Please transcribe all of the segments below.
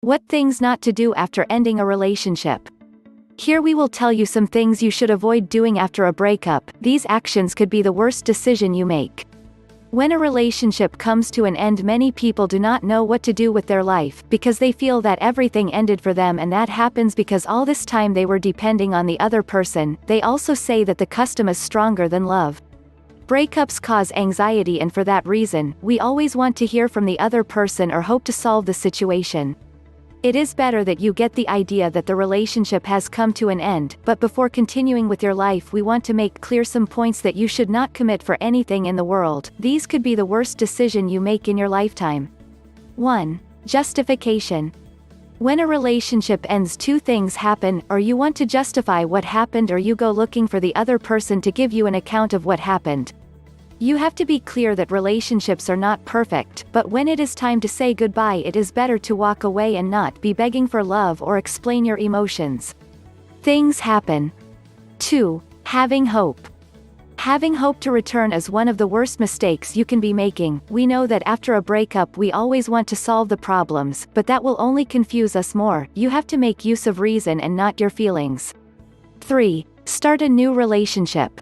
What things not to do after ending a relationship. Here we will tell you some things you should avoid doing after a breakup. These actions could be the worst decision you make. When a relationship comes to an end, many people do not know what to do with their life, because they feel that everything ended for them, and that happens because all this time they were depending on the other person. They also say that the custom is stronger than love. Breakups cause anxiety, and for that reason, we always want to hear from the other person or hope to solve the situation. It is better that you get the idea that the relationship has come to an end, but before continuing with your life, we want to make clear some points that you should not commit for anything in the world. These could be the worst decision you make in your lifetime. 1. Justification. When a relationship ends, two things happen: or you want to justify what happened, or you go looking for the other person to give you an account of what happened. You have to be clear that relationships are not perfect, but when it is time to say goodbye, it is better to walk away and not be begging for love or explain your emotions. Things happen. 2. Having hope. Having hope to return is one of the worst mistakes you can be making. We know that after a breakup we always want to solve the problems, but that will only confuse us more. You have to make use of reason and not your feelings. 3. Start a new relationship.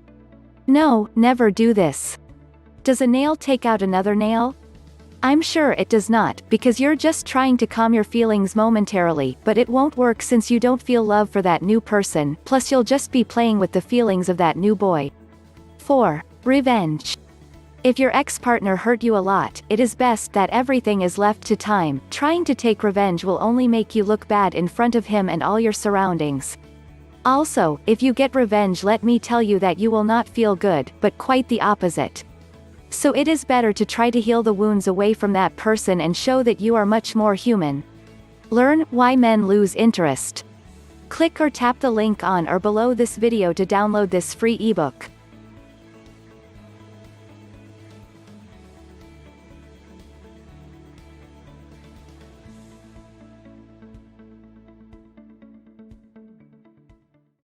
No, never do this. Does a nail take out another nail? I'm sure it does not, because you're just trying to calm your feelings momentarily, but it won't work since you don't feel love for that new person, plus you'll just be playing with the feelings of that new boy. 4. Revenge. If your ex-partner hurt you a lot, it is best that everything is left to time. Trying to take revenge will only make you look bad in front of him and all your surroundings. Also, if you get revenge, let me tell you that you will not feel good, but quite the opposite. So it is better to try to heal the wounds away from that person and show that you are much more human. Learn why men lose interest. Click or tap the link on or below this video to download this free ebook.